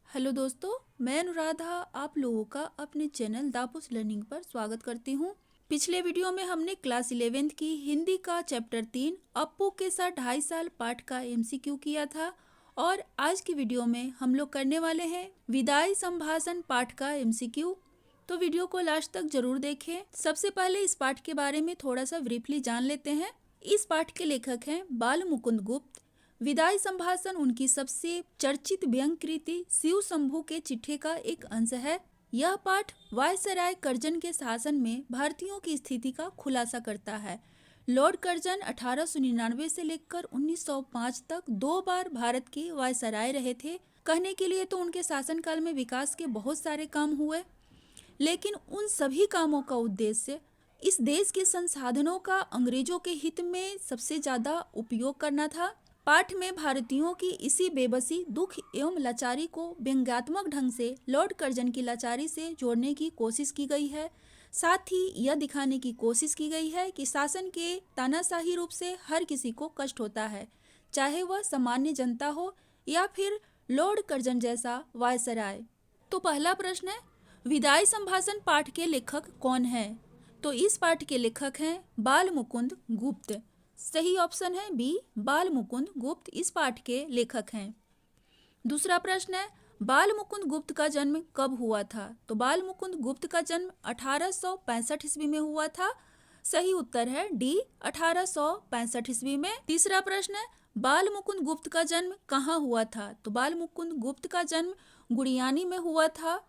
Hello दोस्तों, मैं अनुराधा आप लोगों का अपने चैनल दापुस लर्निंग पर स्वागत करती हूँ। पिछले वीडियो में हमने क्लास 11th की हिंदी का चैप्टर 3 अप्पू के साथ 2.5 साल पाठ का एमसीक्यू किया था और आज की वीडियो में हम लोग करने वाले हैं विदाई संभाषण पाठ का एमसीक्यू। तो वीडियो को लास्ट तक जरूर देखें। सबसे पहले इस पाठ के बारे में थोड़ा सा ब्रीफली जान लेते हैं। इस पाठ के लेखक हैं बाल मुकुंद गुप्त। विदाई संभाषण उनकी सबसे चर्चित व्यंग्य कृति शिव शंभू के चिट्ठे का एक अंश है। यह पाठ वायसराय कर्जन के शासन में भारतीयों की स्थिति का खुलासा करता है। लॉर्ड कर्जन 1899 से लेकर 1905 तक 2 बार भारत के वायसराय रहे थे। कहने के लिए तो उनके शासनकाल में विकास के बहुत सारे काम हुए, लेकिन उन सभी कामों का उद्देश्य इस देश के संसाधनों का अंग्रेजों के हित में सबसे ज्यादा उपयोग करना था। पाठ में भारतीयों की इसी बेबसी, दुख एवं लाचारी को व्यंग्यात्मक ढंग से लॉर्ड कर्जन की लाचारी से जोड़ने की कोशिश की गई है। साथ ही यह दिखाने की कोशिश की गई है कि शासन के तानाशाही रूप से हर किसी को कष्ट होता है, चाहे वह सामान्य जनता हो या फिर लॉर्ड कर्जन जैसा वायसराय। तो पहला प्रश्न है, विदाई संभाषण पाठ के लेखक कौन है? तो इस पाठ के लेखक हैं बाल मुकुंद गुप्त। सही ऑप्शन है बी, बाल मुकुंद गुप्त इस पाठ के लेखक हैं। दूसरा प्रश्न है, बाल मुकुंद गुप्त का जन्म कब हुआ था? तो बाल मुकुंद गुप्त का जन्म 1865 ईस्वी में हुआ था। सही उत्तर है डी, 1865 ईस्वी में। तीसरा प्रश्न है, बाल मुकुंद गुप्त का जन्म कहाँ हुआ था? तो बाल मुकुंद गुप्त का जन्म गुड़ियानी में हुआ था।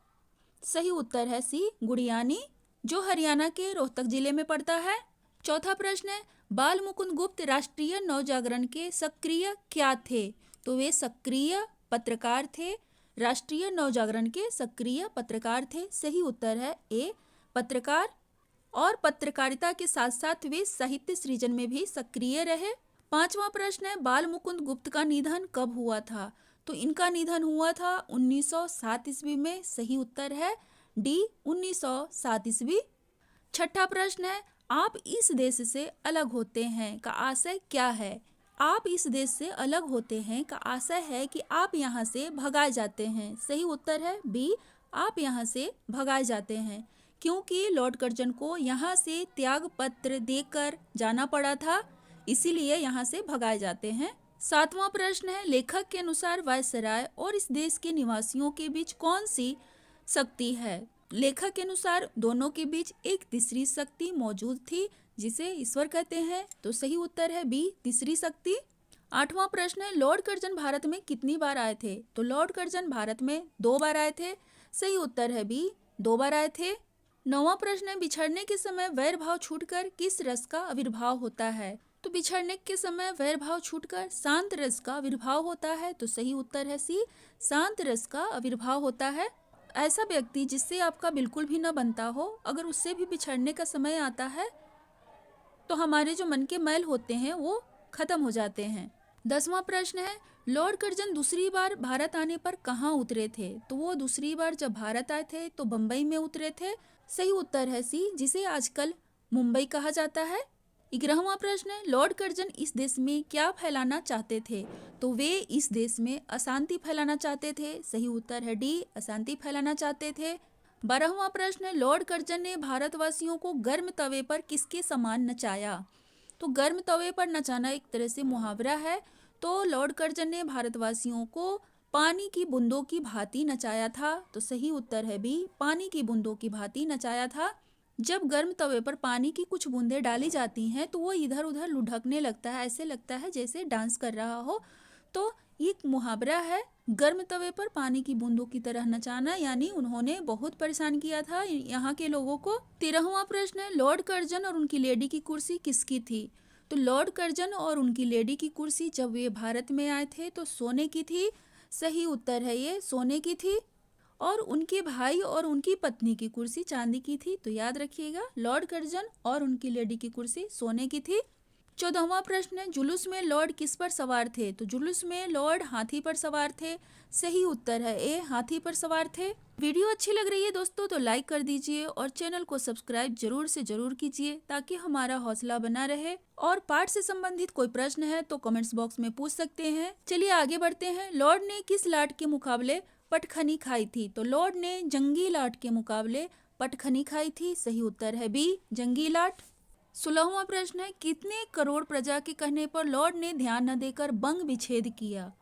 सही उत्तर है सी, गुड़ियानी, जो हरियाणा के रोहतक जिले में पड़ता है। चौथा प्रश्न है, बाल मुकुंद गुप्त राष्ट्रीय नवजागरण के सक्रिय क्या थे? तो वे सक्रिय पत्रकार थे। राष्ट्रीय नवजागरण के सक्रिय पत्रकार थे। सही उत्तर है ए, पत्रकार, और पत्रकारिता के साथ साथ वे साहित्य सृजन में भी सक्रिय रहे। पांचवा प्रश्न है, बाल मुकुंद गुप्त का निधन कब हुआ था? तो इनका निधन हुआ था 1907 ईस्वी में। सही उत्तर है डी, 1907 ईस्वी। छठा प्रश्न है, आप इस देश से अलग होते हैं का आशय क्या है? आप इस देश से अलग होते हैं का आशय है कि आप यहाँ से भगाए जाते हैं। सही उत्तर है बी, आप यहाँ से भगाए जाते हैं, क्योंकि लॉर्ड कर्जन को यहाँ से त्याग पत्र देकर जाना पड़ा था, इसीलिए यहाँ से भगाए जाते हैं। सातवां प्रश्न है, लेखक के अनुसार वायसराय और इस देश के निवासियों के बीच कौन सी शक्ति है? लेखक के अनुसार दोनों के बीच एक तीसरी शक्ति मौजूद थी, जिसे ईश्वर कहते हैं। तो सही उत्तर है बी, तीसरी शक्ति। आठवां प्रश्न है, लॉर्ड कर्जन भारत में कितनी बार आए थे? तो लॉर्ड कर्जन भारत में 2 बार आए थे। सही उत्तर है बी, 2 बार आए थे। नौवां प्रश्न है, बिछड़ने के समय वैर भाव छूटकर किस रस का आविर्भाव होता है? तो बिछड़ने के समय वैर भाव छूटकर शांत रस का आविर्भाव होता है। तो सही उत्तर है सी, शांत रस का आविर्भाव होता है। ऐसा व्यक्ति जिससे आपका बिल्कुल भी न बनता हो, अगर उससे भी बिछड़ने का समय आता है तो हमारे जो मन के मैल होते हैं वो खत्म हो जाते हैं। 10वां प्रश्न है, लॉर्ड कर्जन दूसरी बार भारत आने पर कहाँ उतरे थे? तो वो दूसरी बार जब भारत आए थे तो बम्बई में उतरे थे। सही उत्तर है सी, जिसे आजकल मुंबई कहा जाता है। 11वां प्रश्न है, लॉर्ड कर्जन इस देश में क्या फैलाना चाहते थे? तो वे इस देश में अशांति फैलाना चाहते थे। सही उत्तर है डी, अशांति फैलाना चाहते थे। 12वां प्रश्न है, लॉर्ड कर्जन ने भारतवासियों को गर्म तवे पर किसके समान नचाया? तो गर्म तवे पर नचाना एक तरह से मुहावरा है। तो लॉर्ड कर्जन ने भारतवासियों को पानी की बूंदों की भांति नचाया था। तो सही उत्तर है बी, पानी की बूंदों की भांति नचाया था। जब गर्म तवे पर पानी की कुछ बूंदें डाली जाती हैं तो वो इधर उधर लुढ़कने लगता है, ऐसे लगता है जैसे डांस कर रहा हो। तो ये एक मुहावरा है, गर्म तवे पर पानी की बूंदों की तरह नचाना, यानी उन्होंने बहुत परेशान किया था यहाँ के लोगों को। 13वां प्रश्न है, लॉर्ड कर्जन और उनकी लेडी की कुर्सी किसकी थी? तो लॉर्ड कर्जन और उनकी लेडी की कुर्सी जब वे भारत में आए थे तो सोने की थी। सही उत्तर है ये, सोने की थी। और उनके भाई और उनकी पत्नी की कुर्सी चांदी की थी। तो याद रखिएगा, लॉर्ड कर्जन और उनकी लेडी की कुर्सी सोने की थी। 14वां प्रश्न है, जुलूस में लॉर्ड किस पर सवार थे? तो जुलूस में लॉर्ड हाथी पर सवार थे। सही उत्तर है ए, हाथी पर सवार थे। वीडियो अच्छी लग रही है दोस्तों तो लाइक कर दीजिए और चैनल को सब्सक्राइब जरूर से जरूर कीजिए ताकि हमारा हौसला बना रहे। और पाठ से संबंधित कोई प्रश्न है तो कमेंट्स बॉक्स में पूछ सकते हैं। चलिए आगे बढ़ते हैं। लॉर्ड ने किस लाट के मुकाबले पटखनी खाई थी? तो लॉर्ड ने जंगी लाट के मुकाबले पटखनी खाई थी। सही उत्तर है बी, जंगी लाट। 16वां प्रश्न है, कितने करोड़ प्रजा के कहने पर लॉर्ड ने ध्यान न देकर बंग विच्छेद किया?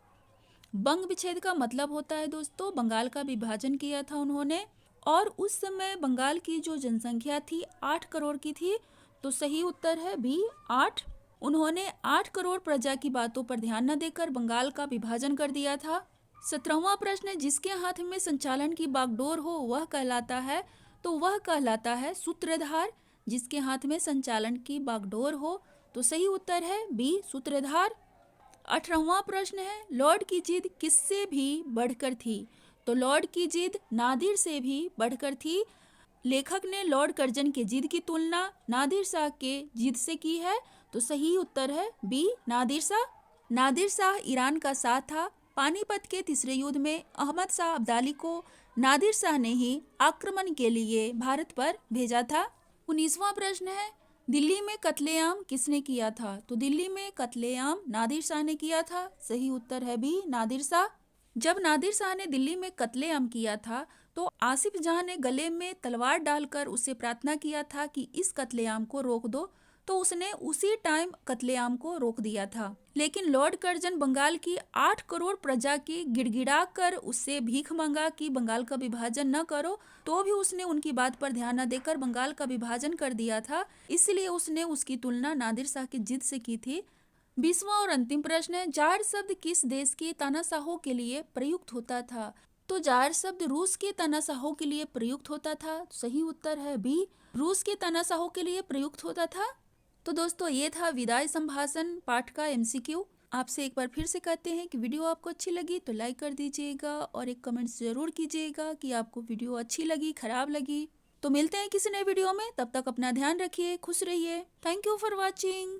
बंग विच्छेद का मतलब होता है दोस्तों बंगाल का विभाजन किया था उन्होंने। और उस समय बंगाल की जो जनसंख्या थी 8 करोड़ की थी। तो सही उत्तर है बी, 8। उन्होंने 8 करोड़ प्रजा की बातों पर ध्यान न देकर बंगाल का विभाजन कर दिया था। 17वां प्रश्न है, जिसके हाथ में संचालन की बागडोर हो वह कहलाता है? तो वह कहलाता है सूत्रधार। जिसके हाथ में संचालन की बागडोर हो तो सही उत्तर है बी, सूत्रधार। 18वां प्रश्न है, लॉर्ड की जिद किससे भी बढ़कर थी? तो लॉर्ड की जिद नादिर से भी बढ़कर थी। लेखक ने लॉर्ड कर्जन के जिद की तुलना नादिर शाह के जिद से की है। तो सही उत्तर है बी, नादिर शाह। नादिर शाह ईरान का शाह था। पानीपत के तीसरे युद्ध में अहमद शाह अब्दाली को नादिर शाह ने ही आक्रमण के लिए भारत पर भेजा था। 19वां प्रश्न है, दिल्ली में कत्लेआम किसने किया था? तो दिल्ली में कत्लेआम नादिर शाह ने किया था। सही उत्तर है भी, नादिर शाह। जब नादिर शाह ने दिल्ली में कत्लेआम किया था तो आसिफ जहां ने गले में तलवार डालकर उससे प्रार्थना किया था कि इस कत्लेआम को रोक दो, तो उसने उसी टाइम कत्लेआम को रोक दिया था। लेकिन लॉर्ड कर्जन बंगाल की 8 करोड़ प्रजा की गिड़गिड़ा कर उससे भीख मांगा कि बंगाल का विभाजन न करो, तो भी उसने उनकी बात पर ध्यान न देकर बंगाल का विभाजन कर दिया था। इसलिए उसने उसकी तुलना नादिर शाह की जिद से की थी। 20वां और अंतिम प्रश्न है, जार शब्द किस देश के तानाशाहों के लिए प्रयुक्त होता था? तो जार शब्द रूस के तानाशाहों के लिए प्रयुक्त होता था। सही उत्तर है बी, रूस के तानाशाहों के लिए प्रयुक्त होता था। तो दोस्तों ये था विदाई संभाषण पाठ का MCQ। आपसे एक बार फिर से कहते हैं कि वीडियो आपको अच्छी लगी तो लाइक कर दीजिएगा और एक कमेंट जरूर कीजिएगा कि आपको वीडियो अच्छी लगी, खराब लगी। तो मिलते हैं किसी नए वीडियो में, तब तक अपना ध्यान रखिए, खुश रहिए। Thank you for watching.